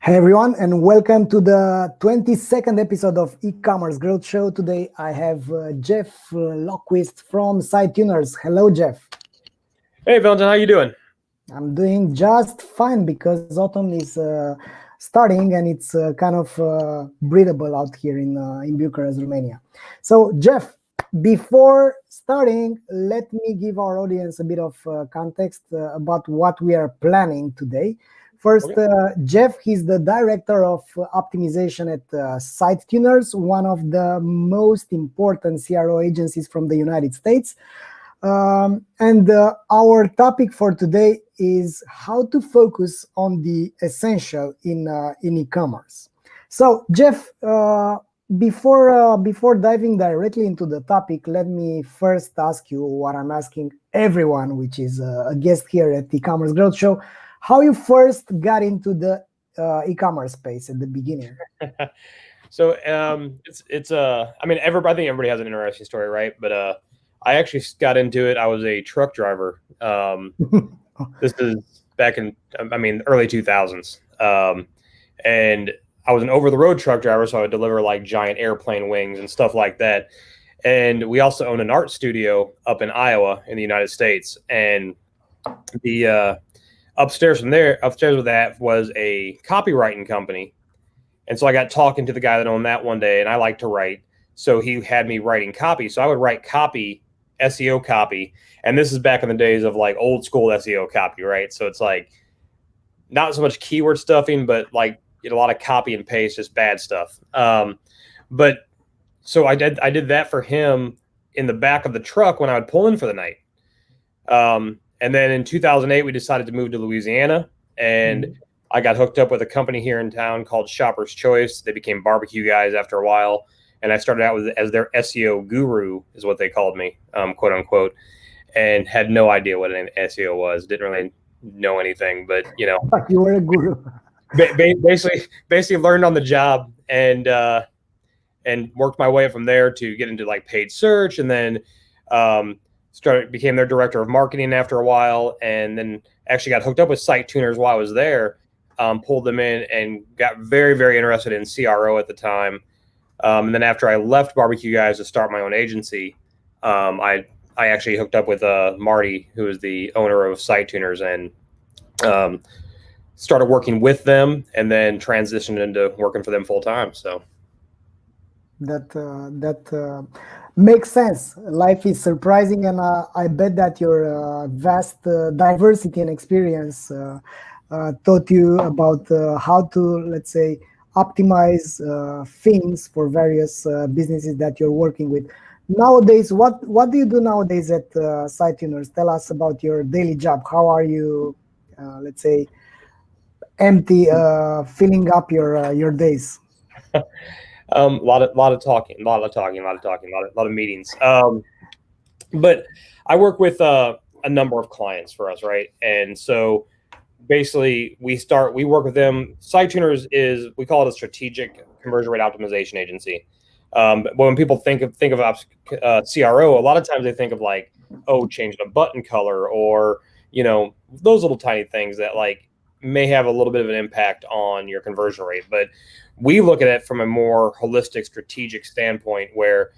Hey everyone, and welcome to the 22nd episode of eCommerce Growth Show. Today I have Jeff Loquist from Sidetuners. Hello, Jeff. Hey, Valentin, how you doing? I'm doing just fine because autumn is starting and it's kind of breathable out here in Bucharest, Romania. So, Jeff, before starting, let me give our audience a bit of context about what we are planning today. First, Jeff, he's the director of optimization at Sidetuners, one of the most important CRO agencies from the United States. And our topic for today is how to focus on the essential in e-commerce. So, Jeff, before diving directly into the topic, let me first ask you what I'm asking everyone, which is a guest here at the e-commerce growth show. How you first got into the e-commerce space at the beginning? So it's I mean, I think everybody has an interesting story, right? But I actually got into it. I was a truck driver. This is back in early 2000s, and I was an over-the-road truck driver, so I would deliver like giant airplane wings and stuff like that. And we also owned an art studio up in Iowa in the United States, and the upstairs with that was a copywriting company. And so I got talking to the guy that owned that one day, and I like to write. So he had me writing copy. So I would write copy, SEO copy. And this is back in the days of like old school SEO copy, right? So it's like not so much keyword stuffing, but like a lot of copy and paste, just bad stuff. But so I did that for him in the back of the truck when I would pull in for the night. And then in 2008, we decided to move to Louisiana, and I got hooked up with a company here in town called Shopper's Choice. They became barbecue guys after a while, and I started out as their SEO guru, is what they called me, quote unquote, and had no idea what an SEO was. Didn't really know anything, but you know, you were a guru. basically learned on the job, and worked my way up from there to get into like paid search, and then became their director of marketing after a while, and then actually got hooked up with Sidetuners while I was there. Pulled them in and got very, very interested in CRO at the time. And then after I left Barbecue Guys to start my own agency, I actually hooked up with Marty, who is the owner of Sidetuners, and started working with them, and then transitioned into working for them full time. So that makes sense. Life is surprising, and I bet that your vast diversity and experience taught you about how to, let's say, optimize things for various businesses that you're working with. Nowadays, what do you do nowadays at Sidetuners? Tell us about your daily job. How are you, let's say, filling up your days? a lot of talking, a lot of meetings. But I work with a number of clients for us, right? And so basically we work with them. Sidetuners we call it a strategic conversion rate optimization agency. But when people think of CRO, a lot of times they think of like, oh, changing a button color, or those little tiny things that like may have a little bit of an impact on your conversion rate. But we look at it from a more holistic, strategic standpoint where,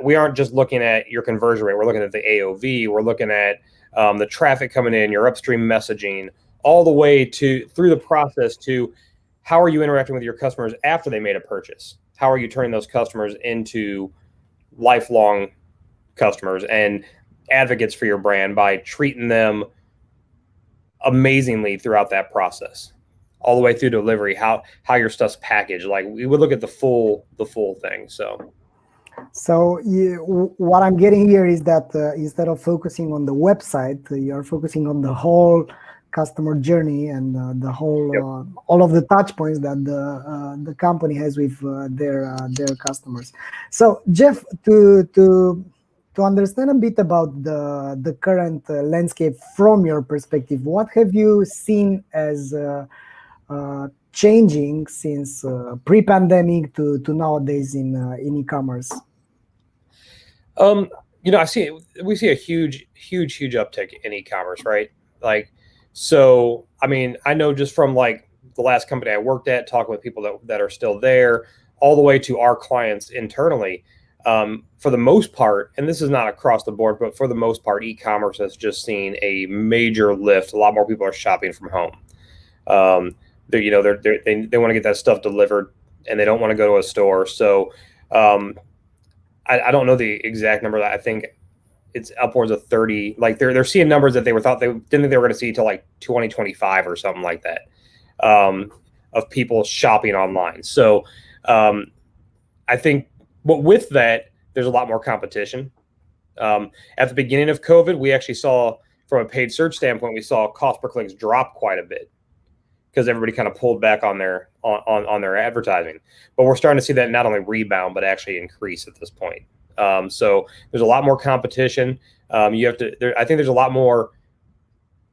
we aren't just looking at your conversion rate. We're looking at the AOV. We're looking at the traffic coming in, your upstream messaging, all the way through the process to how are you interacting with your customers after they made a purchase? How are you turning those customers into lifelong customers and advocates for your brand by treating them amazingly throughout that process, all the way through delivery, how your stuff's packaged. Like we would look at the full thing. So what I'm getting here is that instead of focusing on the website, you're focusing on the whole customer journey and the whole all of the touch points that the company has with their customers. So Jeff, to understand a bit about the current landscape from your perspective, what have you seen as changing since pre-pandemic to nowadays in e-commerce? We see a huge uptick in e-commerce, right? Like, so, I mean, I know just from like the last company I worked at, talking with people that are still there, all the way to our clients internally. For the most part, and this is not across the board, but for the most part, e-commerce has just seen a major lift. A lot more people are shopping from home. They want to get that stuff delivered, and they don't want to go to a store. So I don't know the exact number. I think it's upwards of 30. Like they're seeing numbers that they thought they didn't think they were going to see till like 2025 or something like that, of people shopping online. So I think, but with that, there's a lot more competition. At the beginning of COVID, we actually saw, from a paid search standpoint, we saw cost per clicks drop quite a bit because everybody kind of pulled back on their advertising. But we're starting to see that not only rebound, but actually increase at this point. So there's a lot more competition. I think there's a lot more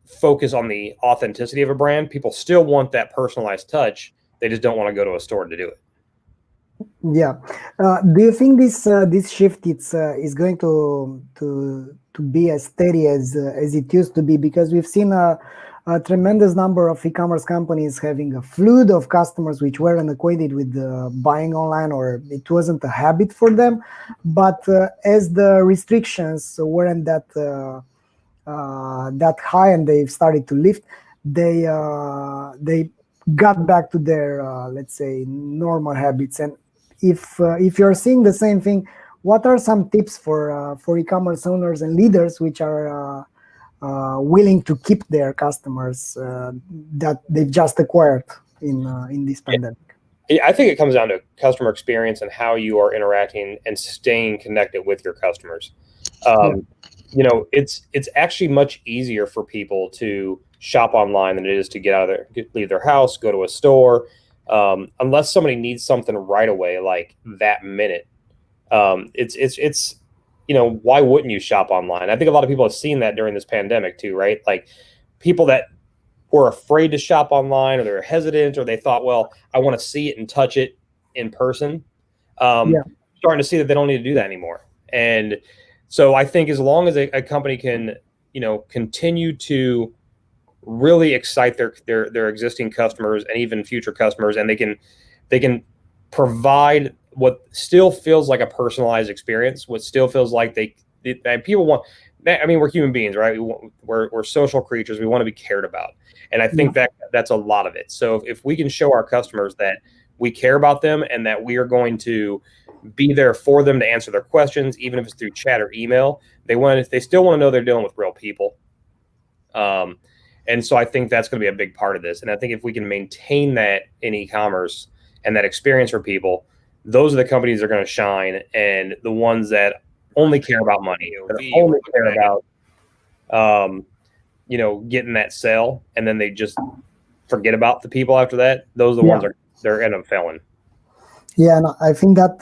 focus on the authenticity of a brand. People still want that personalized touch. They just don't want to go to a store to do it. Yeah. Do you think this shift is going to be as steady as it used to be? Because we've seen a tremendous number of e-commerce companies having a flood of customers which weren't acquainted with buying online, or it wasn't a habit for them. But as the restrictions weren't that high and they've started to lift, they got back to their let's say normal habits. And if you're seeing the same thing, what are some tips for e-commerce owners and leaders which are willing to keep their customers that they've just acquired in this pandemic? I think it comes down to customer experience and how you are interacting and staying connected with your customers. It's actually much easier for people to shop online than it is to get out of leave their house, go to a store, unless somebody needs something right away, like that minute. It's why wouldn't you shop online? I think a lot of people have seen that during this pandemic too, right? Like people that were afraid to shop online, or they're hesitant, or they thought, well, I want to see it and touch it in person. Starting to see that they don't need to do that anymore. And so I think as long as a company can, continue to really excite their existing customers and even future customers, and they can provide what still feels like a personalized experience, what still feels like people want. I mean, we're human beings, right? We're social creatures. We want to be cared about, and I think that's a lot of it. So if we can show our customers that we care about them and that we are going to be there for them to answer their questions, even if it's through chat or email, they still want to know they're dealing with real people. And so I think that's going to be a big part of this. And I think if we can maintain that in e-commerce and that experience for people, those are the companies that are going to shine, and the ones that only care about money, that only care about, getting that sale, and then they just forget about the people after that. Those are the ones they're end up failing. Yeah, no, I think that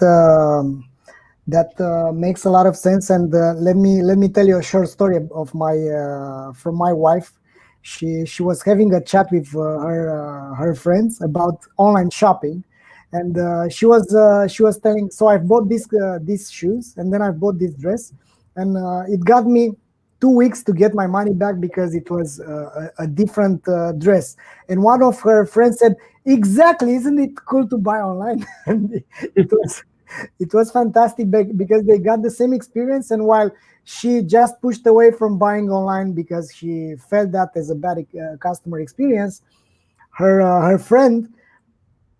makes a lot of sense. And let me tell you a short story of from my wife. She was having a chat with her friends about online shopping, and she was telling, so I've bought these shoes, and then I bought this dress, and it got me 2 weeks to get my money back because it was a different dress. And one of her friends said, exactly, isn't it cool to buy online? And it was fantastic because they got the same experience. And while she just pushed away from buying online because she felt that as a bad customer experience, her friend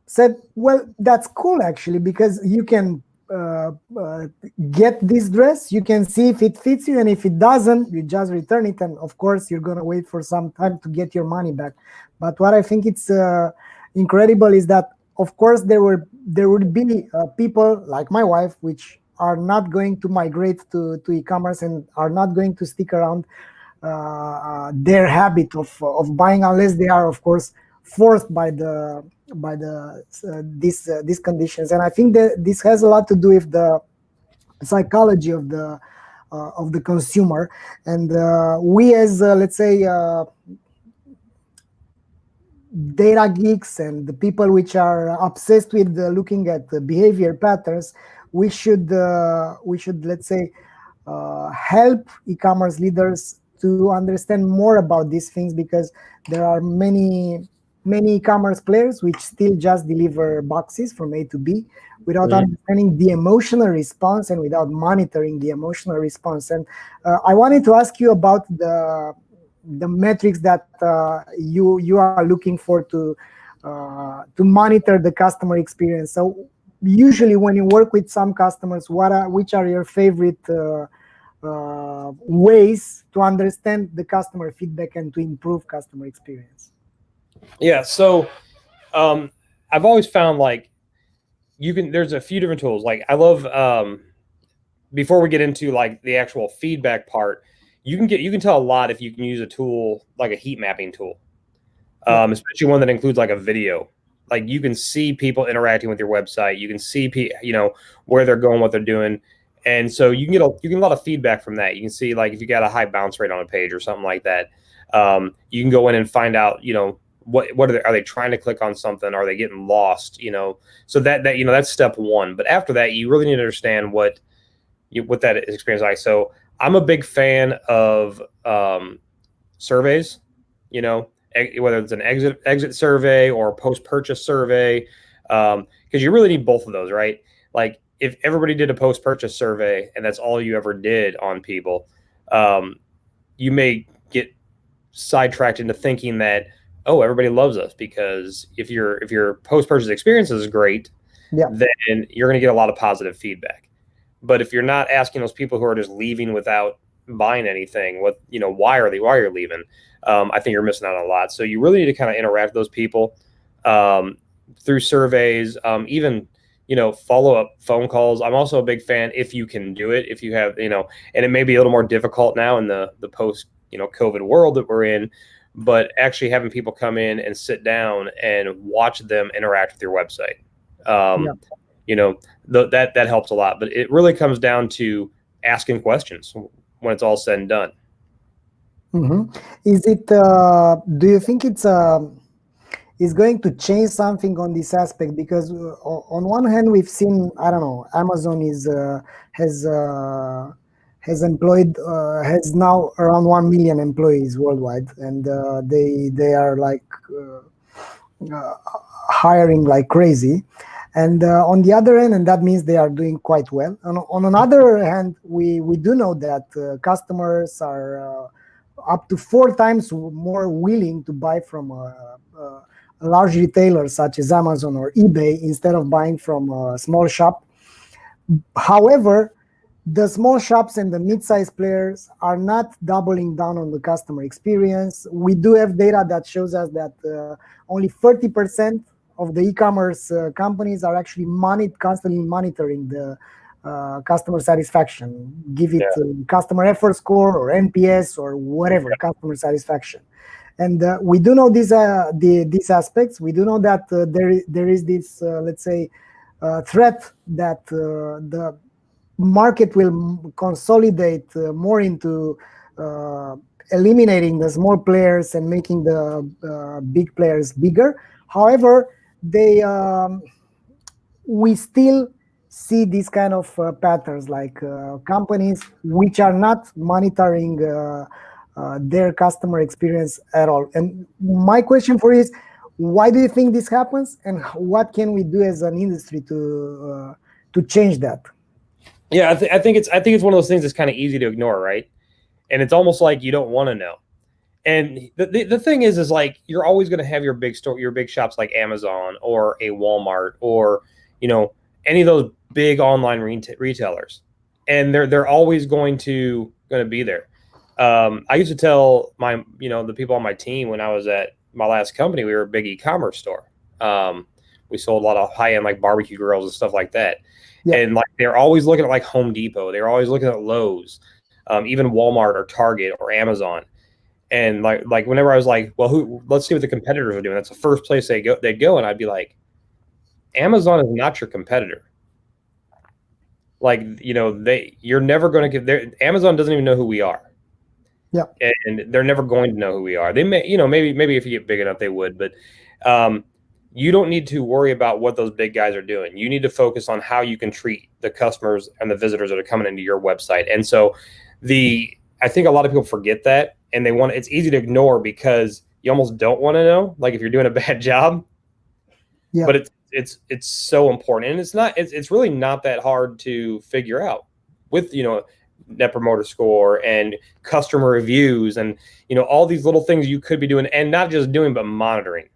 said, well, that's cool actually, because you can get this dress, you can see if it fits you, and if it doesn't, you just return it, and of course you're going to wait for some time to get your money back. But what I think it's incredible is that, of course, there would be people like my wife which are not going to migrate to e-commerce and are not going to stick around their habit of buying unless they are, of course, forced by these conditions. And I think that this has a lot to do with the psychology of the consumer. And we as let's say data geeks and the people which are obsessed with looking at the behavior patterns, we should let's say help e-commerce leaders to understand more about these things, because there are many many e-commerce players which still just deliver boxes from A to B without understanding the emotional response and without monitoring the emotional response. And I wanted to ask you about the metrics that you are looking for to monitor the customer experience. So usually when you work with some customers, which are your favorite ways to understand the customer feedback and to improve customer experience? Yeah, so I've always found like there's a few different tools. Like I love before we get into like the actual feedback part, you can tell a lot if you can use a tool like a heat mapping tool, especially one that includes like a video. Like you can see people interacting with your website. You can see where they're going, what they're doing, and so you can get a lot of feedback from that. You can see like if you got a high bounce rate on a page or something like that. You can go in and find out what are they trying to click on something? Are they getting lost? So that that's step one. But after that, you really need to understand what that experience is like. So I'm a big fan of surveys. Whether it's an exit survey or a post-purchase survey, because you really need both of those, right? Like if everybody did a post-purchase survey and that's all you ever did on people, you may get sidetracked into thinking that, oh, everybody loves us, because if your post-purchase experience is great, then you're going to get a lot of positive feedback. But if you're not asking those people who are just leaving without buying anything, why are you leaving? I think you're missing out on a lot. So you really need to kind of interact with those people through surveys, even follow-up phone calls. I'm also a big fan, if you can do it, if you have, and it may be a little more difficult now in the post COVID world that we're in, but actually having people come in and sit down and watch them interact with your website. That helps a lot. But it really comes down to asking questions when it's all said and done. Is it? Do you think it's going to change something on this aspect? Because on one hand, we've seen, I don't know, Amazon has now around 1 million employees worldwide, and they are like hiring like crazy. And on the other end, and that means they are doing quite well. On another hand, we do know that customers are up to 4 times more willing to buy from a large retailer such as Amazon or eBay instead of buying from a small shop. However, the small shops and the mid-sized players are not doubling down on the customer experience. We do have data that shows us that only 30% of the e-commerce companies are actually constantly monitoring the customer satisfaction, give it customer effort score or NPS or whatever, customer satisfaction. And we do know these aspects. We do know that there is this, let's say, threat that the market will consolidate more into eliminating the small players and making the big players bigger. However, we still see these kind of patterns, like companies which are not monitoring their customer experience at all. And my question for you is, why do you think this happens, and what can we do as an industry to change that? Yeah, I think it's one of those things that's kind of easy to ignore, right? And it's almost like you don't want to know. And the thing is like, you're always going to have your big store, your big shops like Amazon or a Walmart or any of those big online retailers, and they're always going to be there. I used to tell the people on my team when I was at my last company, we were a big e-commerce store. We sold a lot of high-end like barbecue grills and stuff like that. Yeah. And like they're always looking at like Home Depot. They're always looking at Lowe's, even Walmart or Target or Amazon. And like whenever I was like, well, let's see what the competitors are doing. That's the first place they'd go, and I'd be like, Amazon is not your competitor. Like, you're never going to get Amazon doesn't even know who we are. Yeah. And they're never going to know who we are. They may, maybe if you get big enough, they would, but you don't need to worry about what those big guys are doing. You need to focus on how you can treat the customers and the visitors that are coming into your website. And so I think a lot of people forget that, and it's easy to ignore because you almost don't want to know, like if you're doing a bad job. Yeah. But it's so important, and it's really not that hard to figure out with Net Promoter Score and customer reviews and all these little things you could be doing, and not just doing but monitoring.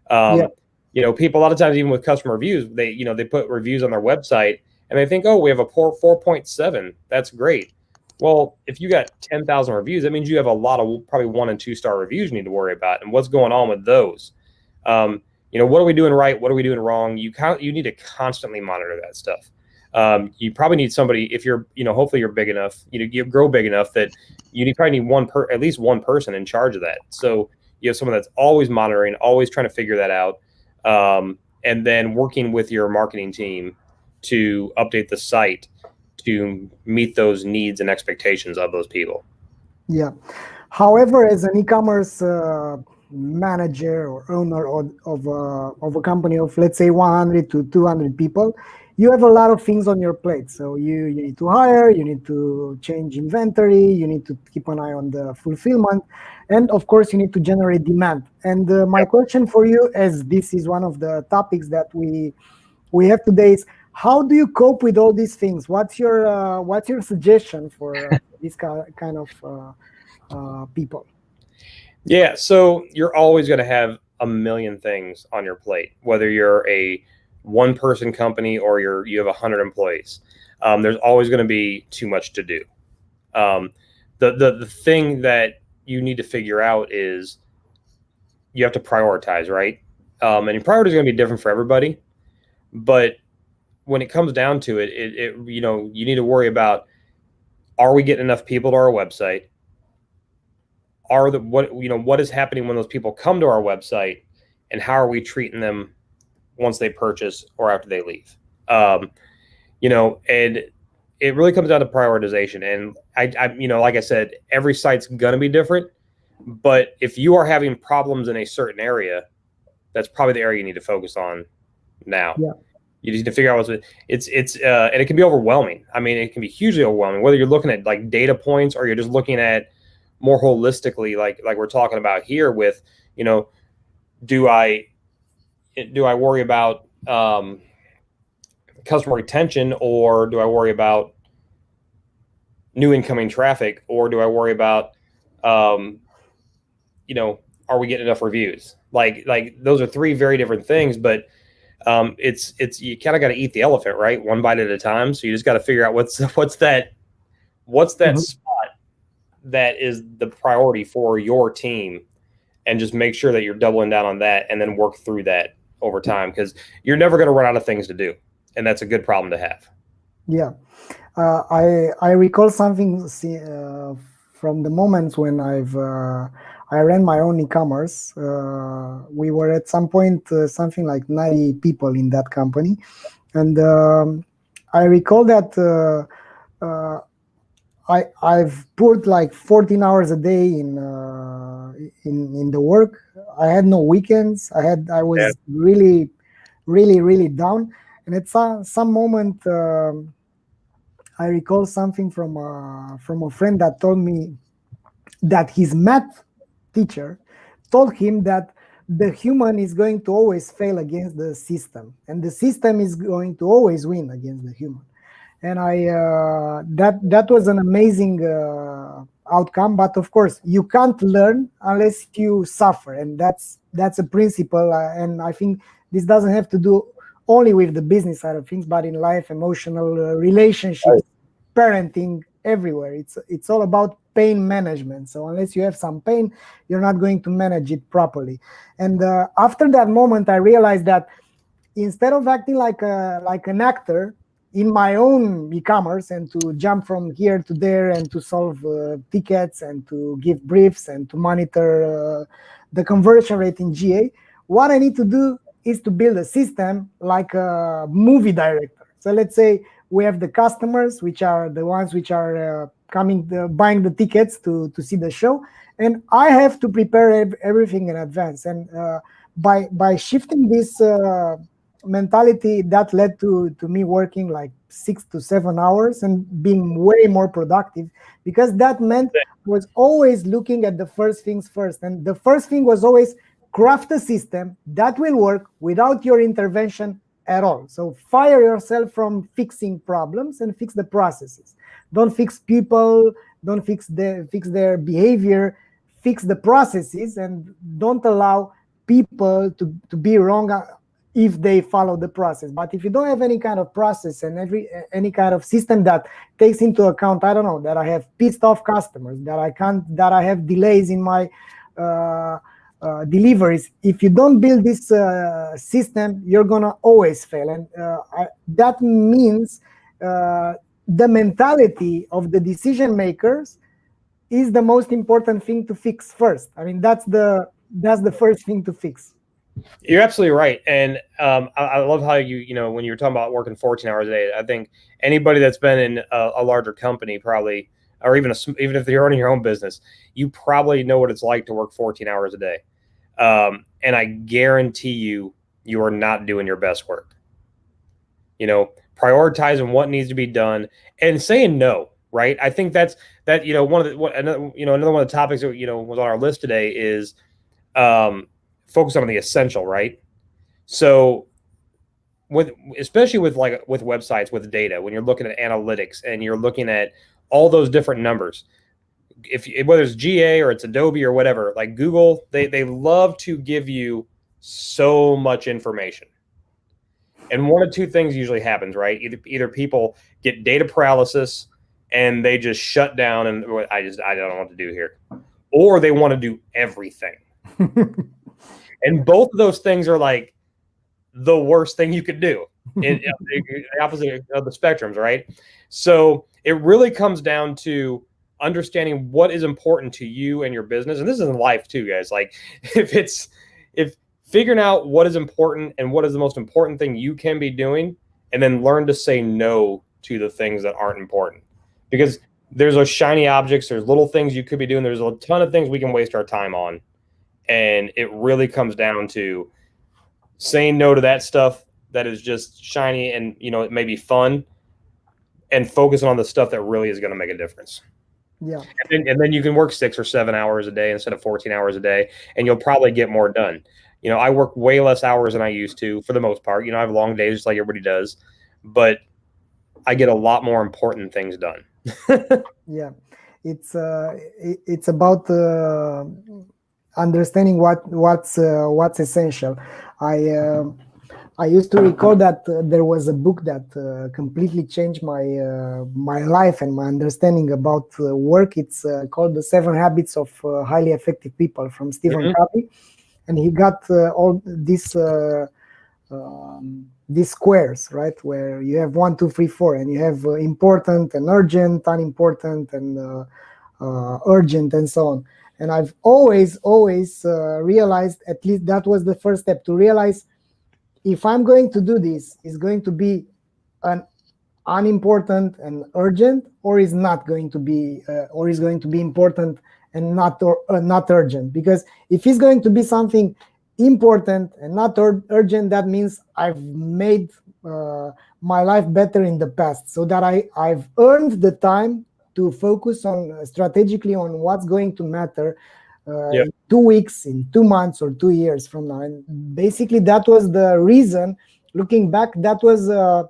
People a lot of times, even with customer reviews, they put reviews on their website and they think, oh, we have a poor 4.7. That's great. Well, if you got 10,000 reviews, that means you have a lot of probably 1 and 2 star reviews you need to worry about, and what's going on with those. What are we doing right? What are we doing wrong? You need to constantly monitor that stuff. You probably need somebody, if you're, hopefully you're big enough, you grow big enough that probably need at least one person in charge of that. So you have someone that's always monitoring, always trying to figure that out, and then working with your marketing team to update the site to meet those needs and expectations of those people. Yeah. However, as an e-commerce manager or owner of a company of, let's say, 100 to 200 people, you have a lot of things on your plate. So you need to hire, you need to change inventory, you need to keep an eye on the fulfillment, and of course you need to generate demand. And my question for you, as this is one of the topics that we have today, is how do you cope with all these things? What's your suggestion for this kind of people? Yeah, so you're always going to have a million things on your plate, whether you're a one-person company or you have 100 employees. There's always going to be too much to do. The thing that you need to figure out is you have to prioritize, right? And your priority is going to be different for everybody, but when it comes down to it, you need to worry about, are we getting enough people to our website? What is happening when those people come to our website, and how are we treating them once they purchase or after they leave? And it really comes down to prioritization. And I like I said, every site's gonna be different, but if you are having problems in a certain area, that's probably the area you need to focus on now. Yeah. You just need to figure out and it can be overwhelming. I mean, it can be hugely overwhelming, whether you're looking at like data points or you're just looking at more holistically, like we're talking about here with, do I worry about customer retention, or do I worry about new incoming traffic, or do I worry about, are we getting enough reviews? Like those are 3 very different things, but it's you kind of got to eat the elephant, right? One bite at a time. So you just got to figure out what's that Mm-hmm. spot that is the priority for your team, and just make sure that you're doubling down on that, and then work through that over time, because you're never going to run out of things to do, and that's a good problem to have. Yeah, I recall something from the moments when I ran my own e-commerce. We were at some point something like 90 people in that company, and I recall that I've put like 14 hours a day in the work. I had no weekends. I was really, really, really down. And at some moment, I recall something from a friend that told me that his math teacher told him that the human is going to always fail against the system, and the system is going to always win against the human. And that was an amazing outcome. But of course, you can't learn unless you suffer, and that's a principle. And I think this doesn't have to do only with the business side of things, but in life, emotional relationships, parenting, everywhere. It's all about pain management. So unless you have some pain, you're not going to manage it properly. And after that moment, I realized that instead of acting like an actor in my own e-commerce and to jump from here to there and to solve tickets and to give briefs and to monitor the conversion rate in GA, what I need to do is to build a system like a movie director. So let's say we have the customers, which are the ones which are buying the tickets to see the show, and I have to prepare everything in advance. And by shifting this mentality that led to me working like 6 to 7 hours and being way more productive, because that meant was always looking at the first things first. And the first thing was always craft a system that will work without your intervention at all. So fire yourself from fixing problems and fix the processes. Don't fix people, don't fix their behavior, fix the processes, and don't allow people to be wrong if they follow the process. But if you don't have any kind of process and any kind of system that takes into account, I don't know, that I have pissed off customers, that I have delays in my deliveries. If you don't build this system, you're gonna always fail. And that means the mentality of the decision makers is the most important thing to fix first. I mean, that's the first thing to fix. You're absolutely right. And I love how you know, when you were talking about working 14 hours a day, I think anybody that's been in a larger company probably, or even if you're running your own business, you probably know what it's like to work 14 hours a day. And I guarantee you are not doing your best work. You know, prioritizing what needs to be done and saying no, right? I think that, you know, another one of the topics that, you know, was on our list today is focus on the essential, right? So especially with websites, with data, when you're looking at analytics and you're looking at all those different numbers, whether it's GA or it's Adobe or whatever, like Google, they love to give you so much information. And one of two things usually happens, right? Either people get data paralysis and they just shut down and I don't know what to do here, or they want to do everything. And both of those things are like the worst thing you could do, in the opposite of the spectrums, right? So it really comes down to understanding what is important to you and your business. And this is in life too, guys. Like if figuring out what is important and what is the most important thing you can be doing, and then learn to say no to the things that aren't important. Because there's those shiny objects, there's little things you could be doing, there's a ton of things we can waste our time on. And it really comes down to saying no to that stuff that is just shiny and, you know, it may be fun, and focusing on the stuff that really is going to make a difference. Yeah. And then you can work 6 or 7 hours a day instead of 14 hours a day, and you'll probably get more done. You know, I work way less hours than I used to for the most part. You know, I have long days just like everybody does, but I get a lot more important things done. Yeah. It's about understanding what's essential. I used to recall that there was a book that completely changed my life and my understanding about work. It's called The 7 Habits of Highly Effective People from Stephen Covey, and he got all these squares, right, where you have 1, 2, 3, 4, and you have important and urgent, unimportant, and urgent, and so on. And I've always realized, at least that was the first step, to realize if I'm going to do this, it's going to be an unimportant and urgent, or is not going to be, or is going to be important and not urgent. Because if it's going to be something important and not urgent, that means I've made my life better in the past, so that I've earned the time to focus on strategically on what's going to matter in 2 weeks, in 2 months, or 2 years from now. And basically that was the reason, looking back, that was the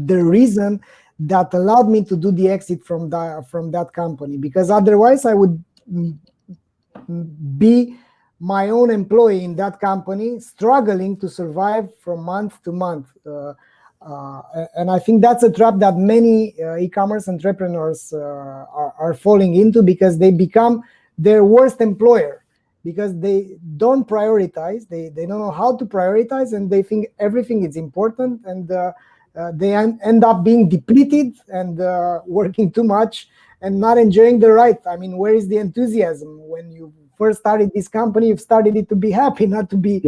reason that allowed me to do the exit from that company, because otherwise I would be my own employee in that company, struggling to survive from month to month. And I think that's a trap that many e-commerce entrepreneurs are falling into, because they become their worst employer, because they don't prioritize, they don't know how to prioritize, and they think everything is important, and they end up being depleted and working too much and not enjoying the ride. I mean, where is the enthusiasm? When you first started this company, you've started it to be happy, not to be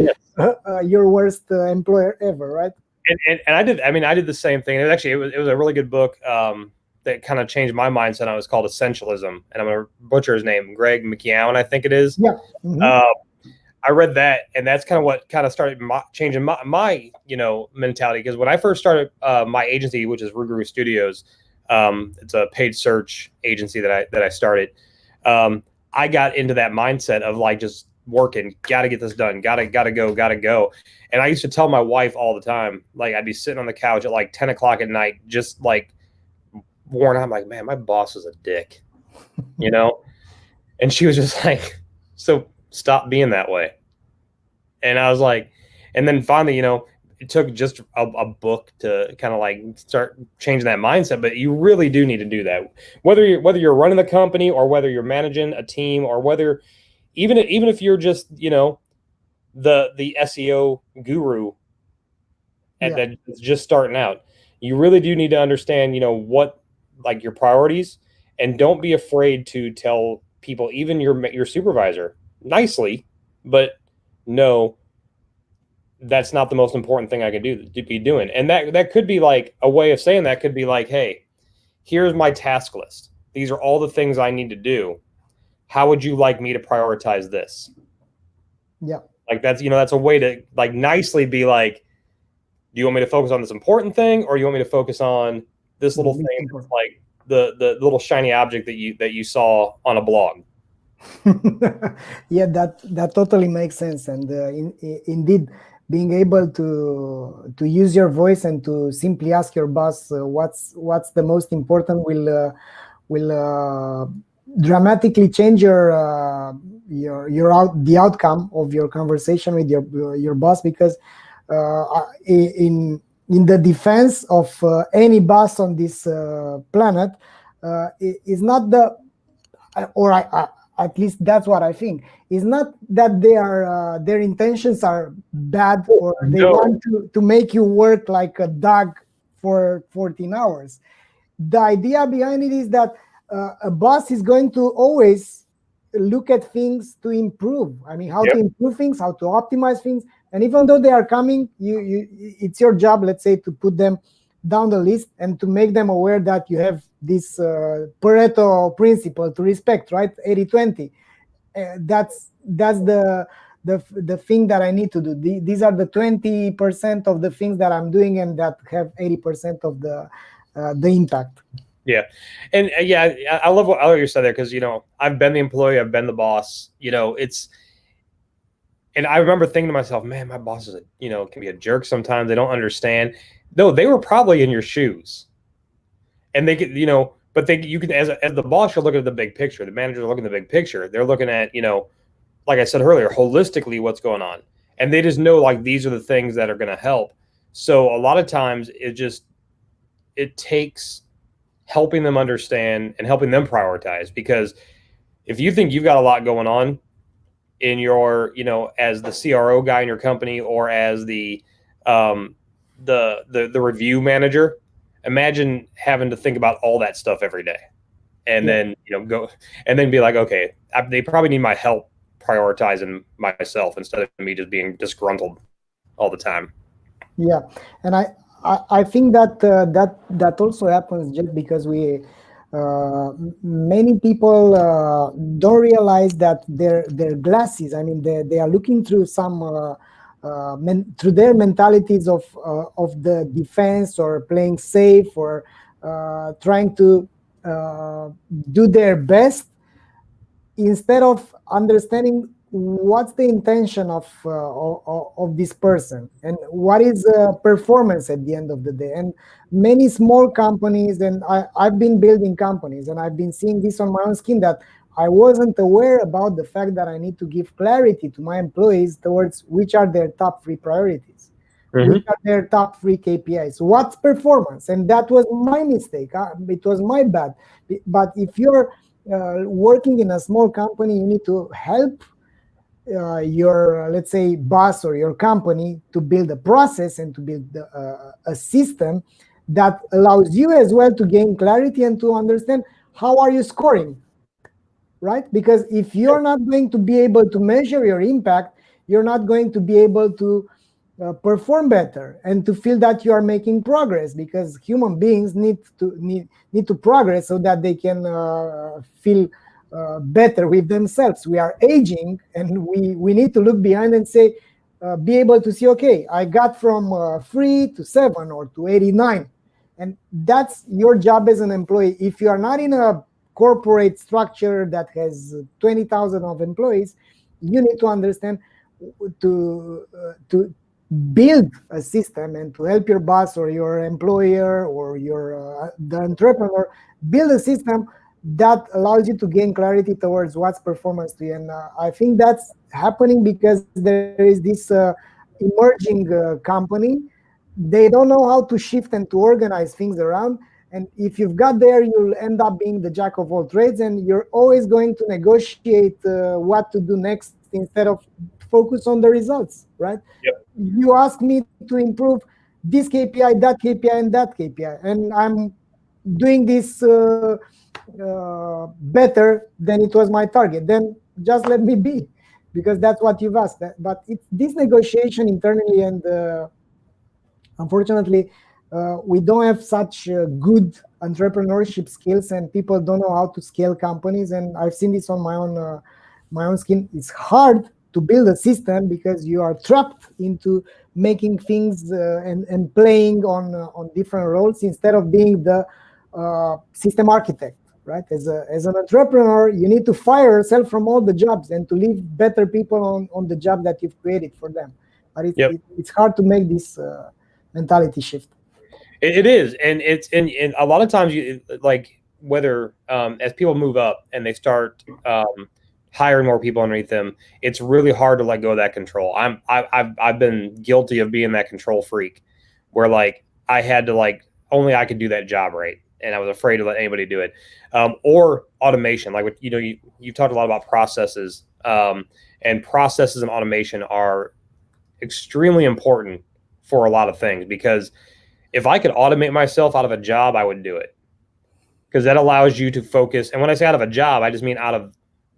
your worst employer ever, right? And I did the same thing. It was a really good book that kind of changed my mindset. It was called Essentialism, and I'm gonna butcher his name, Greg McKeown, I think it is. Yeah. Mm-hmm. I read that, and that's kind of what kind of started changing my mentality. Because when I first started my agency, which is Ruguru Studios, it's a paid search agency that I started. I got into that mindset of like just working, got to get this done, gotta go. And I used to tell my wife all the time, like I'd be sitting on the couch at like 10 o'clock at night, just like worn out. I'm like, man, my boss is a dick, And she was just like, so stop being that way. And I was like, and then finally, it took just a book to kind of like start changing that mindset. But you really do need to do that, whether you're running the company or whether you're managing a team or whether even if you're just the SEO guru that's just starting out. You really do need to understand what like your priorities, and don't be afraid to tell people, even your supervisor, nicely, but no, that's not the most important thing I can do to be doing. And that could be like a way of saying that could be like, hey, here's my task list. These are all the things I need to do. How would you like me to prioritize this? Yeah. Like that's a way to like nicely be like, do you want me to focus on this important thing, or you want me to focus on this little thing that's like the little shiny object that you saw on a blog? Yeah, that totally makes sense. And indeed, being able to use your voice and to simply ask your boss what's the most important will dramatically change the outcome of your conversation with your boss. Because in the defense of any boss on this planet, is not the or at least that's what I think. It's not that their intentions are bad, or they want to make you work like a dog for 14 hours. The idea behind it is that a boss is going to always look at things to improve. I mean, how to improve things, how to optimize things. And even though they are coming, it's your job, let's say, to put them down the list and to make them aware that you have this Pareto principle to respect, right? 80-20. That's the thing that I need to do. These are the 20% of the things that I'm doing, and that have 80% of the impact. Yeah. And I love what you said there, because I've been the employee, I've been the boss. And I remember thinking to myself, man, my bosses can be a jerk sometimes. They don't understand. No, they were probably in your shoes, and they could, but you can, as the boss, you're looking at the big picture. The managers are looking at the big picture. They're looking at, like I said earlier, holistically what's going on, and they just know like these are the things that are going to help. So a lot of times it takes helping them understand and helping them prioritize, because if you think you've got a lot going on in your, as the CRO guy in your company, or as the review manager, imagine having to think about all that stuff every day, and then go and then be like, okay, they probably need my help prioritizing myself instead of me just being disgruntled all the time. Yeah, and I think that also happens just because many people don't realize that their glasses. I mean, they are looking through some. Through their mentalities of the defense, or playing safe, or trying to do their best, instead of understanding what's the intention of this person, and what is performance at the end of the day. And many small companies, and I've been building companies, and I've been seeing this on my own skin, that I wasn't aware about the fact that I need to give clarity to my employees towards which are their top 3 priorities, which are their top 3 KPIs, what's performance. And that was my mistake. It was my bad. But if you're working in a small company, you need to help your, let's say, boss or your company to build a process and to build a system that allows you as well to gain clarity and to understand how are you scoring. Right? Because if you're not going to be able to measure your impact, you're not going to be able to perform better and to feel that you are making progress, because human beings need to progress so that they can feel better with themselves. We are aging, and we need to look behind and say, be able to see, okay, I got from 3 to 7 or to 89. And that's your job as an employee. If you are not in a corporate structure that has 20,000 of employees, you need to understand to build a system and to help your boss or your employer or your the entrepreneur build a system that allows you to gain clarity towards what's performance to you. And I think that's happening because there is this emerging company. They don't know how to shift and to organize things around. And if you've got there, you'll end up being the jack of all trades, and you're always going to negotiate what to do next instead of focus on the results, right? Yep. You ask me to improve this KPI, that KPI, and that KPI, and I'm doing this better than it was my target. Then just let me be, because that's what you've asked. But it's this negotiation internally, and unfortunately, we don't have such good entrepreneurship skills, and people don't know how to scale companies. And I've seen this on my own skin. It's hard to build a system because you are trapped into making things and playing on different roles instead of being the system architect, right? As an entrepreneur, you need to fire yourself from all the jobs and to leave better people on the job that you've created for them. But it's hard to make this mentality shift. It is, and and a lot of times you like whether as people move up and they start hiring more people underneath them, it's really hard to let go of that control. I've been guilty of being that control freak, where like I had to like only I could do that job right, and I was afraid to let anybody do it. Or automation, like you've talked a lot about processes, and processes and automation are extremely important for a lot of things, because if I could automate myself out of a job, I would do it, because that allows you to focus. And when I say out of a job, I just mean out of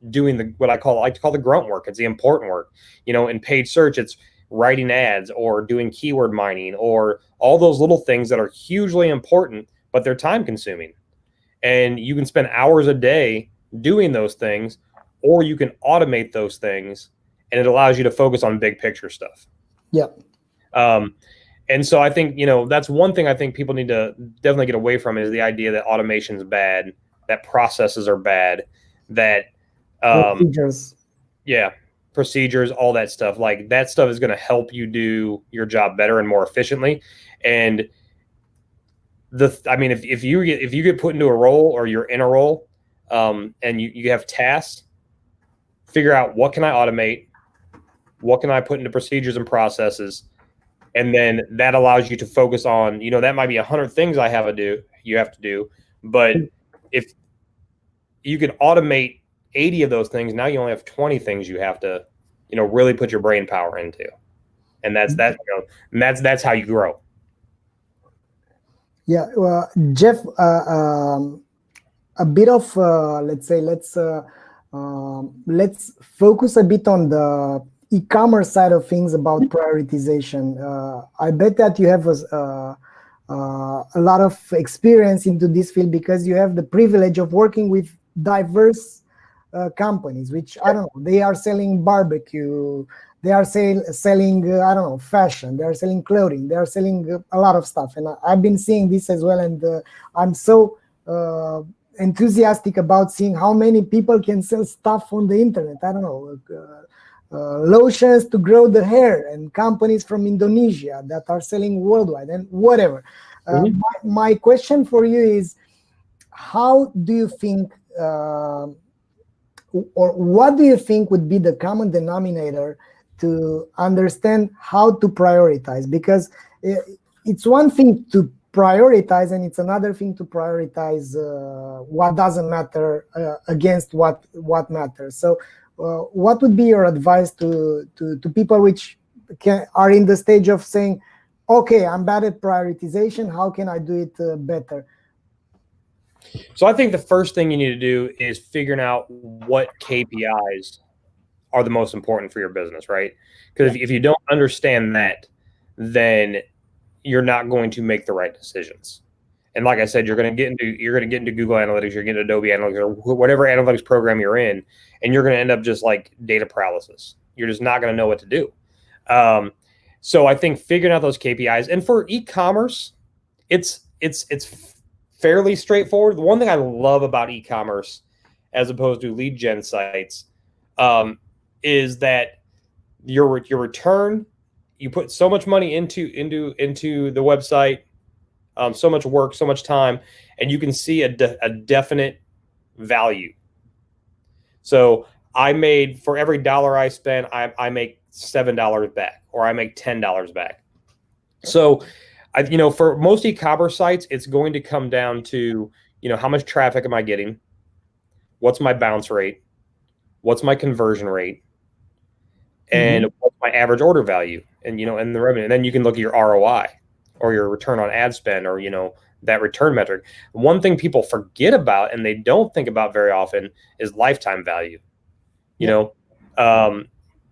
doing what I like to call the grunt work. It's the important work. In paid search, it's writing ads or doing keyword mining or all those little things that are hugely important, but they're time consuming. And you can spend hours a day doing those things, or you can automate those things, and it allows you to focus on big picture stuff. Yeah. And so I think, that's one thing I think people need to definitely get away from, is the idea that automation is bad, that processes are bad, that procedures. Yeah, procedures, all that stuff. Like that stuff is going to help you do your job better and more efficiently. And if you get put into a role, or you're in a role, and you have tasks, figure out what can I automate, what can I put into procedures and processes. And then that allows you to focus on, that might be 100 things you have to do. But if you can automate 80 of those things, now you only have 20 things you have to, really put your brain power into. And that's how you grow. Yeah. Well, Jeff, a bit of, let's focus a bit on the e-commerce side of things about prioritization. I bet that you have a lot of experience into this field, because you have the privilege of working with diverse companies, which, I don't know, they are selling barbecue, they are selling fashion, they are selling clothing, they are selling a lot of stuff. And I've been seeing this as well, and I'm so enthusiastic about seeing how many people can sell stuff on the internet. I don't know, lotions to grow the hair, and companies from Indonesia that are selling worldwide, and whatever. My question for you is, how do you think, or what do you think would be the common denominator to understand how to prioritize? Because it's one thing to prioritize, and it's another thing to prioritize what doesn't matter against what matters. So what would be your advice to people which are in the stage of saying, okay, I'm bad at prioritization, how can I do it better? So I think the first thing you need to do is figuring out what KPIs are the most important for your business, right? Because if you don't understand that, then you're not going to make the right decisions. And like I said, you're going to get into Google Analytics, you're getting Adobe Analytics, or whatever analytics program you're in, and you're going to end up just like data paralysis. You're just not going to know what to do. So I think figuring out those KPIs, and for e-commerce, it's fairly straightforward. The one thing I love about e-commerce, as opposed to lead gen sites, is that your return, you put so much money into the website, so much work, so much time, and you can see a definite value. So I made, for every dollar I spend, I make $7 back, or I make $10 back. So, for most e-commerce sites, it's going to come down to, how much traffic am I getting? What's my bounce rate? What's my conversion rate? And what's my average order value? And, and the revenue. And then you can look at your ROI, or your return on ad spend, or, that return metric. One thing people forget about, and they don't think about very often, is lifetime value.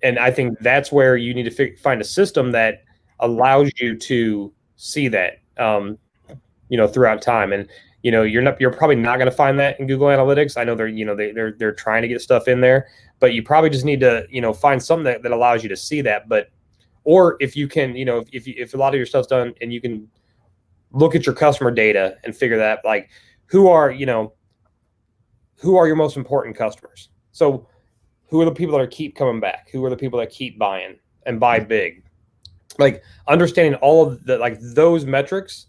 And I think that's where you need to find a system that allows you to see that, throughout time. And, you're probably not going to find that in Google Analytics. I know they're trying to get stuff in there, but you probably just need to, find something that allows you to see that. Or if you can, if a lot of your stuff's done and you can look at your customer data and figure that, like, who are your most important customers? So who are the people that keep coming back? Who are the people that keep buying and buy big? Like, understanding all of those metrics,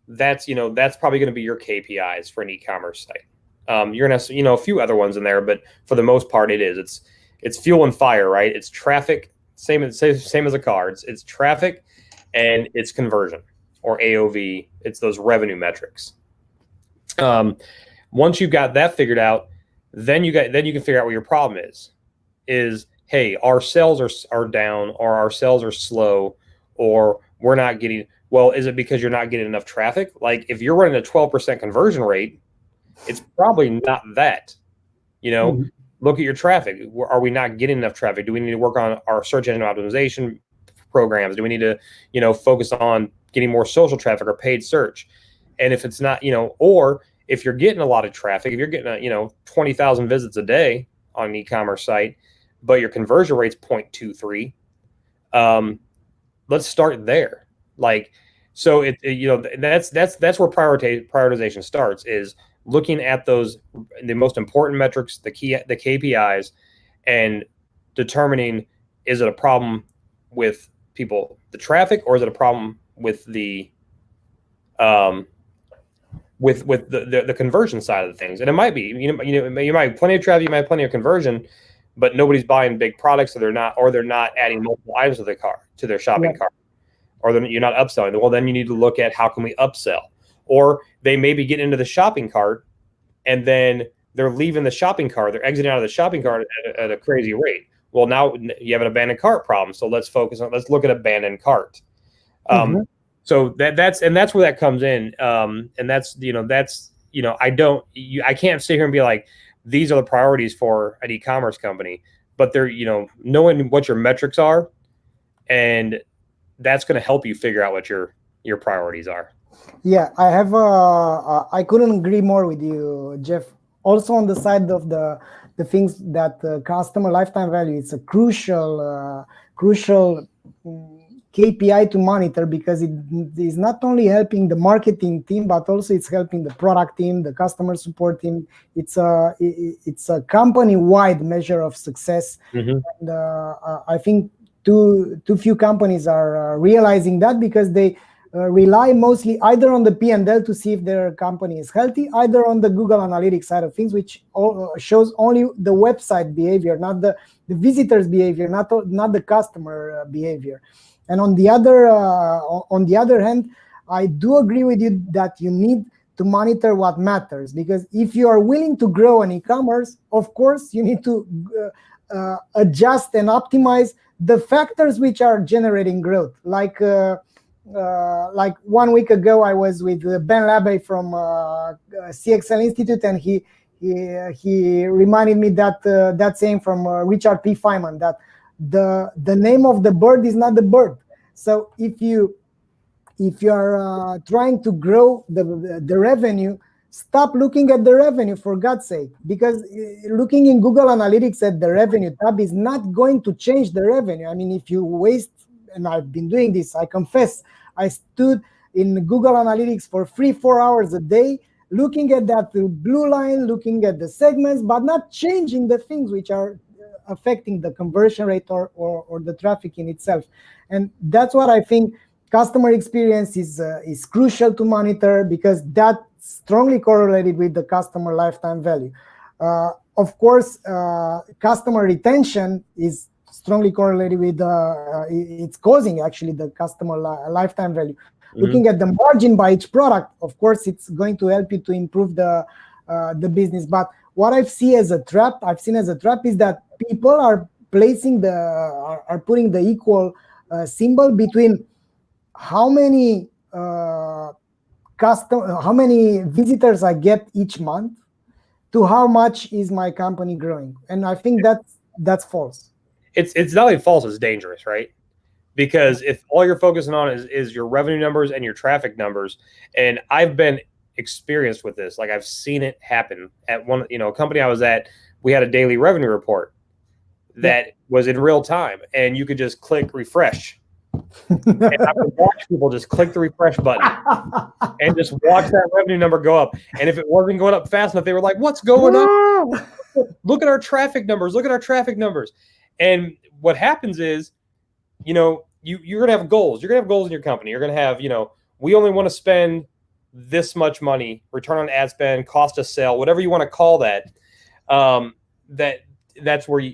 that's probably going to be your KPIs for an e-commerce site. You're going to have, a few other ones in there, but for the most part, it's fuel and fire, right? It's traffic, same as a car. It's traffic, and it's conversion, or AOV. It's those revenue metrics. Once you've got that figured out, then you can figure out what your problem is, hey, our sales are down, or our sales are slow, or we're not getting, well, is it because you're not getting enough traffic? Like, if you're running a 12% conversion rate, it's probably not that. Look at your traffic. Are we not getting enough traffic? Do we need to work on our search engine optimization programs? Do we need to, focus on getting more social traffic or paid search? And if it's not, or if you're getting a lot of traffic, if you're getting 20,000 visits a day on an e-commerce site, but your conversion rate's 0.23, let's start there. Like, so that's where prioritization starts, is looking at the most important metrics, the KPIs, and determining, is it a problem with the traffic, or is it a problem with the with the conversion side of the things? And it might be, you might have plenty of traffic, you might have plenty of conversion, but nobody's buying big products, so they're not adding multiple items to their shopping cart, or you're not upselling. Well, then you need to look at, how can we upsell? Or they maybe get into the shopping cart, and then they're leaving the shopping cart, they're exiting out of the shopping cart at a crazy rate. Well, now you have an abandoned cart problem, so let's look at abandoned cart. So that's where that comes in. And I can't sit here and be like, these are the priorities for an e-commerce company, but they're, knowing what your metrics are, and that's going to help you figure out what your priorities are. Yeah, I couldn't agree more with you, Jeff. Also, on the side of the things that customer lifetime value, it's a crucial KPI to monitor, because it is not only helping the marketing team, but also it's helping the product team, the customer support team. It's a company-wide measure of success. And I think too few companies are realizing that, because they rely mostly either on the P&L to see if their company is healthy, either on the Google Analytics side of things, which shows only the website behavior, not the visitor's behavior, not the customer behavior. And on the other hand, I do agree with you that you need to monitor what matters, because if you are willing to grow an e-commerce, of course, you need to adjust and optimize the factors which are generating growth. Like 1 week ago, I was with Ben Labbe from CXL Institute, and he reminded me that saying from Richard P. Feynman, that the name of the bird is not the bird. So if you if you're trying to grow the revenue, stop looking at the revenue, for God's sake, because looking in Google Analytics at the revenue tab is not going to change the revenue. I mean, if you waste, and I've been doing this, I confess, I stood in Google Analytics for 3-4 hours a day, looking at that blue line, looking at the segments, but not changing the things which are affecting the conversion rate or the traffic in itself. And that's what I think customer experience is crucial to monitor, because that's strongly correlated with the customer lifetime value. Of course, customer retention is strongly correlated with it's causing actually the customer lifetime value. Mm-hmm. Looking at the margin by each product, of course, it's going to help you to improve the business. But what I've seen as a trap is that people are placing are putting the equal symbol between how many visitors I get each month to how much is my company growing. And I think that's false. It's not only false, it's dangerous, right? Because if all you're focusing on is your revenue numbers and your traffic numbers, and I've been experienced with this, like I've seen it happen at one, a company I was at, we had a daily revenue report that was in real time, and you could just click refresh. And I would watch people just click the refresh button and just watch that revenue number go up. And if it wasn't going up fast enough, they were like, "What's going on? Look at our traffic numbers. Look at our traffic numbers." And what happens is, you're going to have goals. You're going to have goals in your company. You're going to have, we only want to spend this much money, return on ad spend, cost of sale, whatever you want to call that. That's where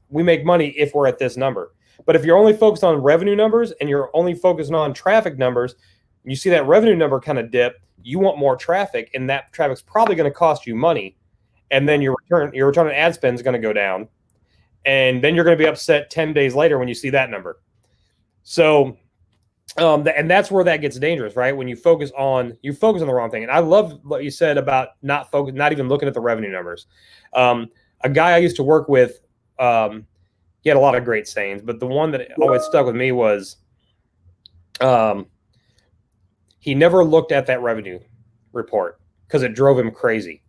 we make money if we're at this number. But if you're only focused on revenue numbers and you're only focusing on traffic numbers, you see that revenue number kind of dip, you want more traffic, and that traffic's probably going to cost you money. And then your return on ad spend is going to go down. And then you're going to be upset 10 days later when you see that number. So, and that's where that gets dangerous, right? When you focus on the wrong thing. And I love what you said about not even looking at the revenue numbers. A guy I used to work with, he had a lot of great sayings, but the one that always stuck with me was, he never looked at that revenue report because it drove him crazy.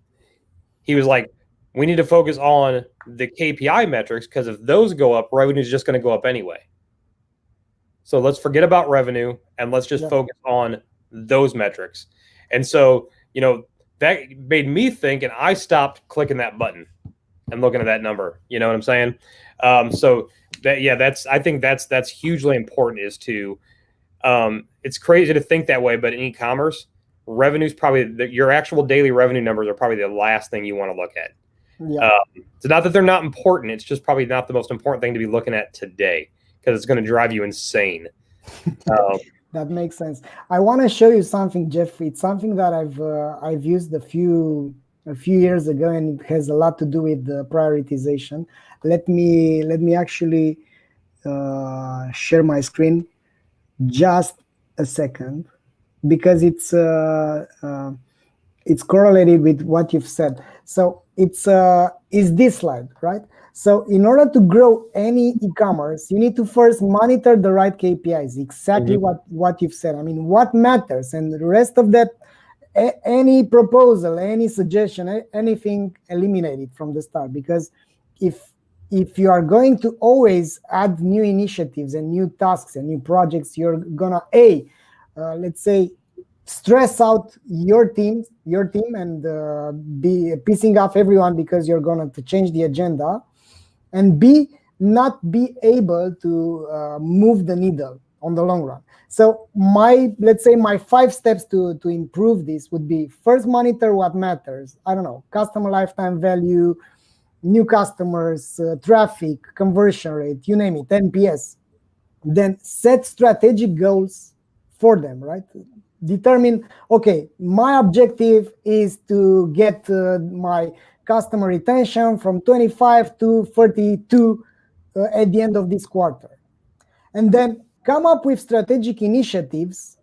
He was like, we need to focus on the KPI metrics, because if those go up, revenue is just going to go up anyway. So let's forget about revenue and let's just focus on those metrics. And so, that made me think, and I stopped clicking that button and looking at that number. You know what I'm saying? So I think that's hugely important, is to, it's crazy to think that way, but in e-commerce, revenue's probably your actual daily revenue numbers are probably the last thing you want to look at. Yeah. It's not that they're not important. It's just probably not the most important thing to be looking at today, because it's going to drive you insane. That makes sense. I want to show you something, Jeff. It's something that I've used a few years ago, and it has a lot to do with the prioritization. Let me actually share my screen just a second, because it's correlated with what you've said. So it's this slide, right? So in order to grow any e-commerce, you need to first monitor the right KPIs, exactly what you've said. I mean, what matters, and the rest of that, any proposal, any suggestion, anything, eliminated from the start. Because if you are going to always add new initiatives and new tasks and new projects, you're gonna let's say, stress out your team and be pissing off everyone because you're going to change the agenda, and not be able to move the needle on the long run. So let's say my 5 steps to improve this would be: first, monitor what matters. I don't know, customer lifetime value, new customers, traffic, conversion rate, you name it, NPS. Then set strategic goals for them, right? Determine, okay, my objective is to get my customer retention from 25 to 32 at the end of this quarter. And then come up with strategic initiatives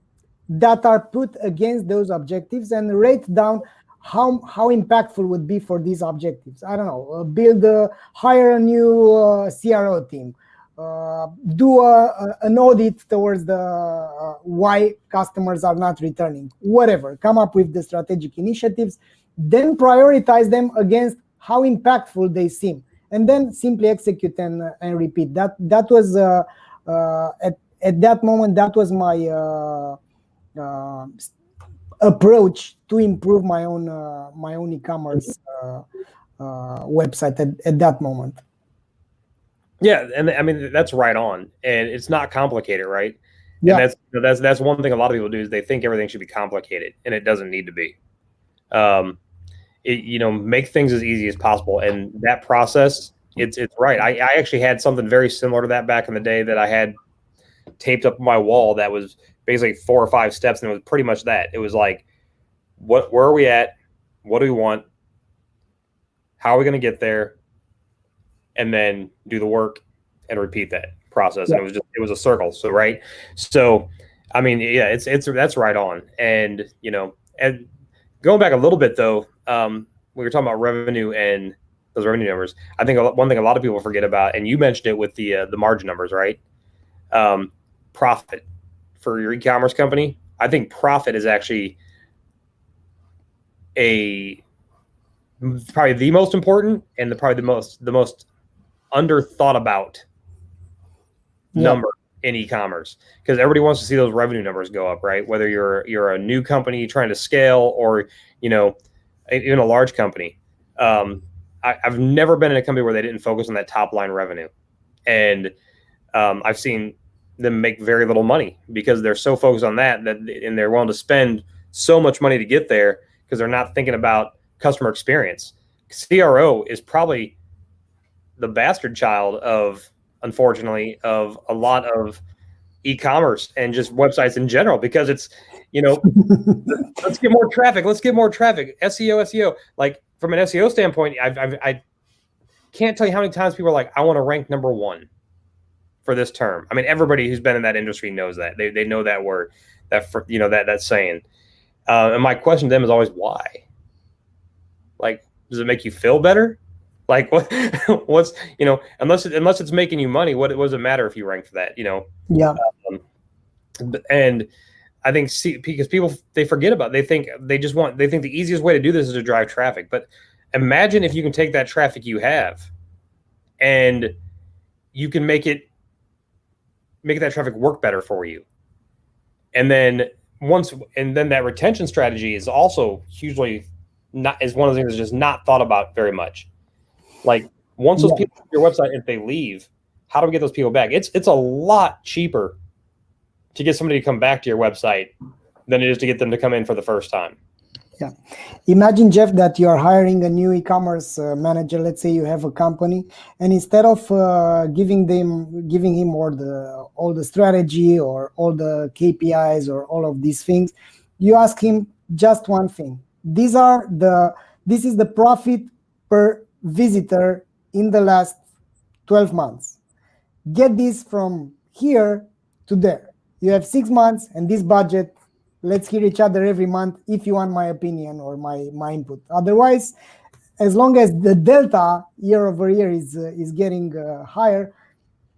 that are put against those objectives, and rate down how impactful would be for these objectives. I don't know, hire a new CRO team, do an audit towards the why customers are not returning, whatever. Come up with the strategic initiatives, then prioritize them against how impactful they seem, and then simply execute and repeat. That was at that moment, that was my approach to improve my own e-commerce website at that moment. Yeah, and I mean that's right on, and it's not complicated, right? Yeah. And that's one thing a lot of people do is they think everything should be complicated, and it doesn't need to be. Make things as easy as possible, and that process, it's right. I actually had something very similar to that back in the day that I had taped up on my wall that was basically 4 or 5 steps, and it was pretty much that. It was like, where are we at? What do we want? How are we going to get there? And then do the work and repeat that process. Yeah. And it was a circle. So, right. So, I mean, yeah, that's right on. And, and going back a little bit though, we were talking about revenue and those revenue numbers. I think one thing a lot of people forget about, and you mentioned it with the margin numbers, right? Profit for your e-commerce company. I think profit is actually probably the most important and probably the most under thought about number in e-commerce, because everybody wants to see those revenue numbers go up, right? Whether you're a new company trying to scale or even a large company. I've never been in a company where they didn't focus on that top line revenue, and I've seen them make very little money because they're so focused on that and they're willing to spend so much money to get there because they're not thinking about customer experience. CRO is probably the bastard child of, unfortunately, of a lot of e-commerce and just websites in general, because it's, let's get more traffic. SEO. Like from an SEO standpoint, I can't tell you how many times people are like, I want to rank number 1 for this term. I mean, everybody who's been in that industry knows that. They know that word, that saying. And my question to them is always, why? Like, does it make you feel better? Like what's unless it's making you money, what does it matter if you rank for that? Yeah. And I think because people, they forget about, they think the easiest way to do this is to drive traffic. But imagine if you can take that traffic you have and you can make that traffic work better for you. And then that retention strategy is also hugely is one of the things that's just not thought about very much. Like once those people on your website, if they leave, how do we get those people back? It's a lot cheaper to get somebody to come back to your website than it is to get them to come in for the first time. Yeah. Imagine, Jeff, that you are hiring a new e-commerce manager. Let's say you have a company, and instead of giving him all the strategy or all the KPIs or all of these things, you ask him just one thing. This is the profit per visitor in the last 12 months. Get this from here to there. You have 6 months and this budget. Let's hear each other every month if you want my opinion or my input. Otherwise, as long as the delta year over year is getting higher,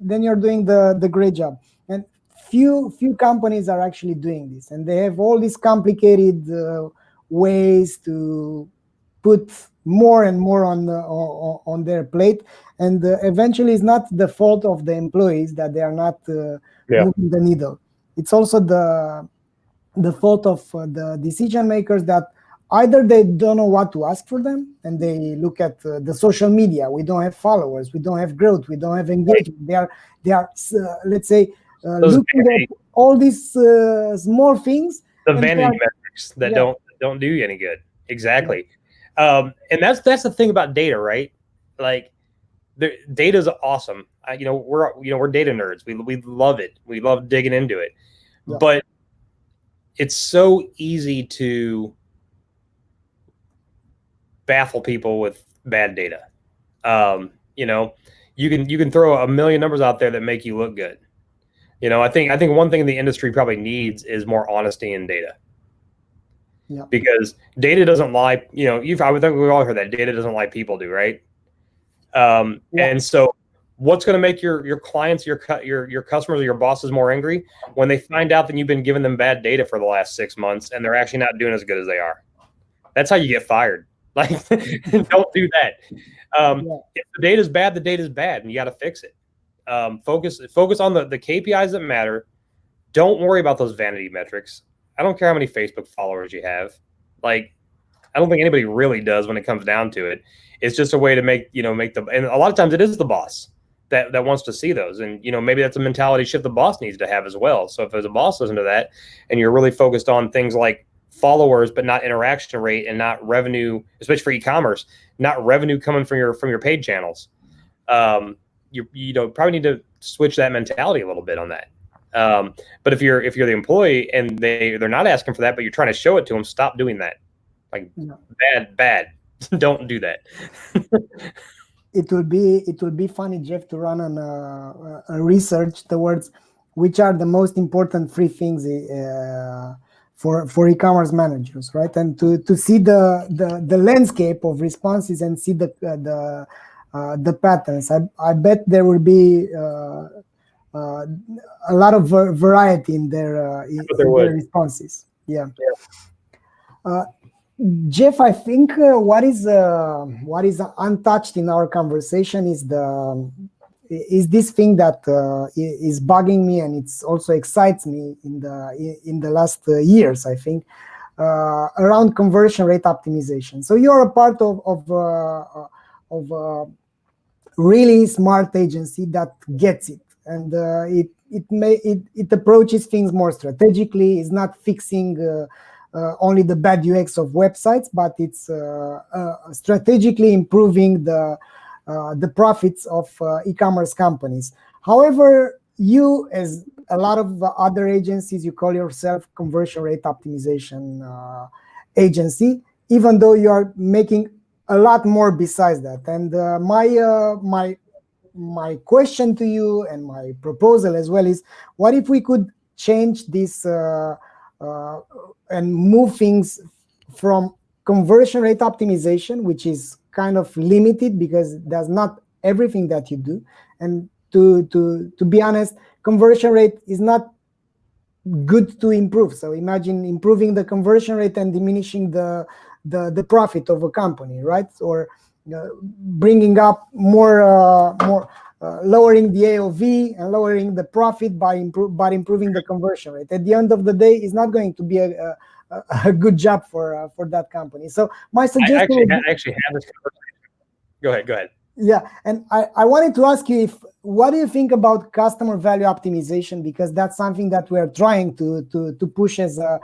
then you're doing the great job. And few companies are actually doing this, and they have all these complicated ways to put more and more on their plate, and eventually it's not the fault of the employees that they are not moving the needle. It's also the fault of the decision makers that either they don't know what to ask for them, and they look at the social media. We don't have followers, we don't have growth, we don't have engagement. They are let's say looking at all these small things, the vanity metrics that don't do you any good. Exactly. And that's the thing about data, right? Like data is awesome. We're data nerds. We love it. We love digging into it. Yeah. But it's so easy to baffle people with bad data. You can throw a million numbers out there that make you look good. I think one thing the industry probably needs is more honesty in data. Yeah. Because data doesn't lie. I would think we all heard that data doesn't lie, people do, right? And so what's going to make your clients, your customers, or your bosses more angry? When they find out that you've been giving them bad data for the last 6 months and they're actually not doing as good as they are. That's how you get fired. Like, don't do that. If the data is bad, the data is bad, and you got to fix it. Focus on the KPIs that matter. Don't worry about those vanity metrics. I don't care how many Facebook followers you have. Like, I don't think anybody really does when it comes down to it. It's just a way to make the, and a lot of times it is the boss that wants to see those. And, maybe that's a mentality shift the boss needs to have as well. So if as a boss listen to that and you're really focused on things like followers, but not interaction rate and not revenue, especially for e-commerce, not revenue coming from your paid channels, you probably need to switch that mentality a little bit on that. But if you're the employee and they're not asking for that, but you're trying to show it to them, stop doing that. Like, bad. Don't do that. It will be funny, Jeff, to run on a research towards which are the most important three things for e-commerce managers, right? And to see the landscape of responses and see the patterns. I bet there will be a lot of variety in their responses. Yeah. Jeff, I think what is untouched in our conversation is this thing that is bugging me, and it's also excites me in the last years, I think, around conversion rate optimization. So you're a part of a really smart agency that gets it, and it approaches things more strategically. It's not fixing only the bad UX of websites, but it's strategically improving the profits of e-commerce companies. However, you, as a lot of other agencies, you call yourself conversion rate optimization agency, even though you are making a lot more besides that. And my question to you and my proposal as well is, what if we could change this and move things from conversion rate optimization, which is kind of limited because that's not everything that you do, and to be honest, conversion rate is not good to improve. So imagine improving the conversion rate and diminishing the profit of a company, right? Or bringing up more lowering the AOV and lowering the profit by improving the conversion rate. At the end of the day, it's not going to be a good job for that company. So my suggestion I actually have this conversation. Go ahead. Yeah, and I wanted to ask you, what do you think about customer value optimization? Because that's something that we're trying to push as a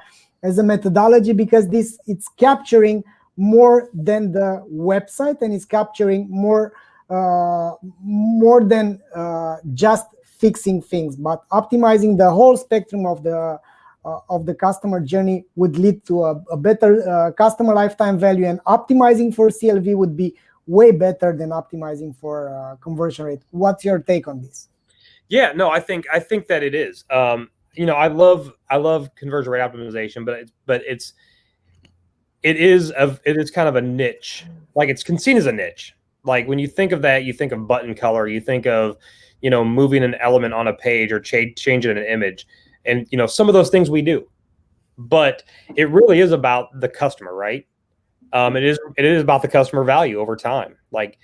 methodology, because it's capturing more than the website, and it's capturing more than just fixing things, but optimizing the whole spectrum of the customer journey would lead to a better customer lifetime value, and optimizing for CLV would be way better than optimizing for conversion rate. What's your take on this? Yeah, no, I think that it is. I love conversion rate optimization, but it is kind of a niche. Like, it's seen as a niche. Like, when you think of that, you think of button color, you think of, moving an element on a page or changing an image. And, some of those things we do, but it really is about the customer, right? It is about the customer value over time. Like,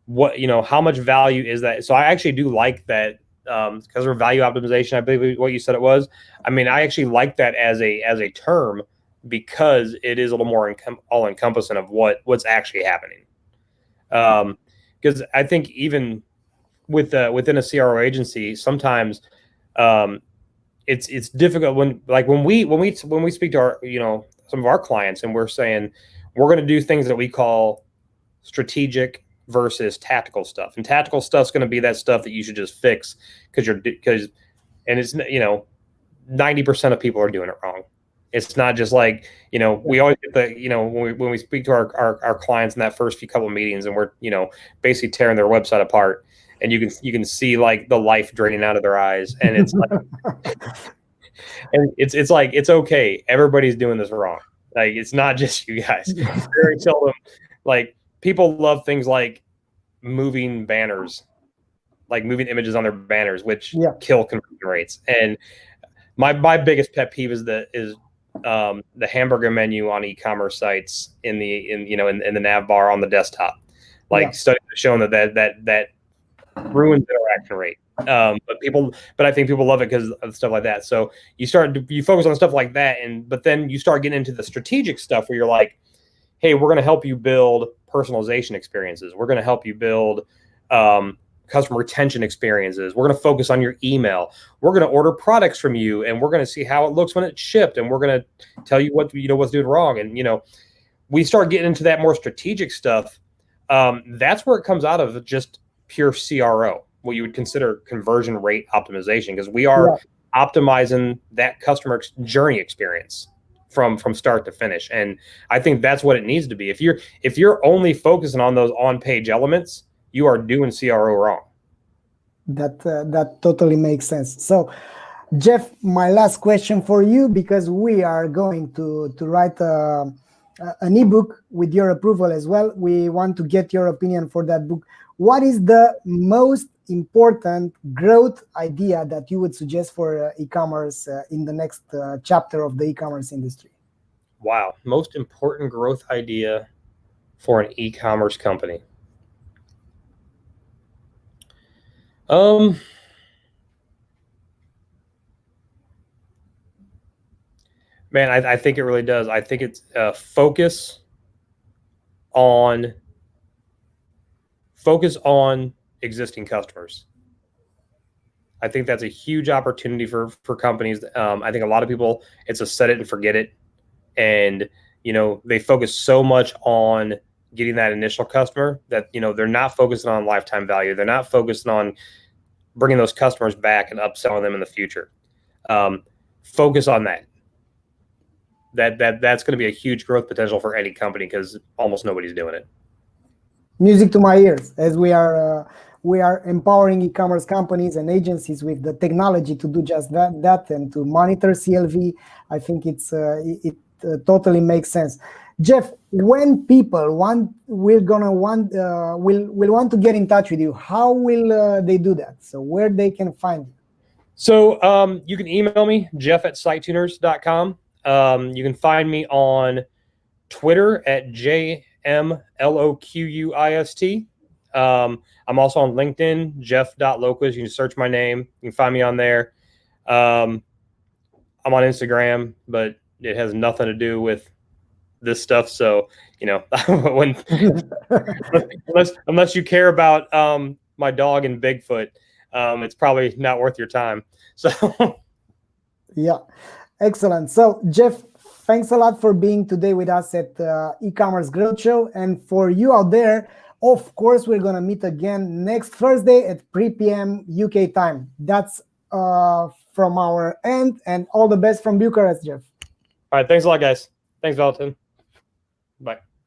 what, how much value is that? So I actually do like that, customer value optimization, I believe what you said it was. I mean, I actually like that as a term, because it is a little more all encompassing of what's actually happening. Because I think even within a CRO agency, sometimes it's difficult when we speak to our some of our clients, and we're saying we're going to do things that we call strategic versus tactical stuff, and tactical stuff's going to be that stuff that you should just fix because it's 90% of people are doing it wrong. It's not just like, we always get when we speak to our clients in that first couple of meetings, and we're, basically tearing their website apart, and you can see like the life draining out of their eyes. And it's like, and it's like, it's okay. Everybody's doing this wrong. Like, it's not just you guys. Very seldom, like, people love things like moving banners. like moving images on their banners, which Yeah. kill conversion rates. And my biggest pet peeve is the hamburger menu on e-commerce sites in the nav bar on the desktop. Like, Yeah. studies have shown that ruins interaction rate. But I think people love it because of stuff like that. So you focus on stuff like that, but then you start getting into the strategic stuff where you're like, hey, we're going to help you build personalization experiences. We're going to help you build customer retention experiences. We're going to focus on your email. We're going to order products from you, and we're going to see how it looks when it's shipped, and we're going to tell you what's doing wrong. And we start getting into that more strategic stuff. That's where it comes out of just pure CRO, what you would consider conversion rate optimization, because we are optimizing that customer journey experience from start to finish. And I think that's what it needs to be. If you're only focusing on those on-page elements, you are doing CRO wrong. That totally makes sense. So, Jeff, my last question for you, because we are going to write an ebook with your approval as well. We want to get your opinion for that book. What is the most important growth idea that you would suggest for e-commerce in the next chapter of the e-commerce industry? Wow. Most important growth idea for an e-commerce company. Man, I think it really does. I think it's focus on existing customers. I think that's a huge opportunity for companies. I think a lot of people, it's a set it and forget it. And, they focus so much on getting that initial customer that, they're not focusing on lifetime value. They're not focusing on bringing those customers back and upselling them in the future. Focus on that. That's going to be a huge growth potential for any company because almost nobody's doing it. Music to my ears, as we are empowering e-commerce companies and agencies with the technology to do just that and to monitor CLV. I think it totally makes sense. Jeff, when people will want to get in touch with you, how will they do that? So where they can find you? So you can email me, jeff@sidetuners.com. You can find me on Twitter at JMLOQUIST. I'm also on LinkedIn, Jeff.Loquist. You can search my name. You can find me on there. I'm on Instagram, but it has nothing to do with this stuff. So, unless you care about my dog and Bigfoot, it's probably not worth your time. So, yeah, excellent. So, Jeff, thanks a lot for being today with us at e-commerce growth show. And for you out there, of course, we're going to meet again next Thursday at 3 p.m. UK time. That's from our end, and all the best from Bucharest, Jeff. All right. Thanks a lot, guys. Thanks, Valentin.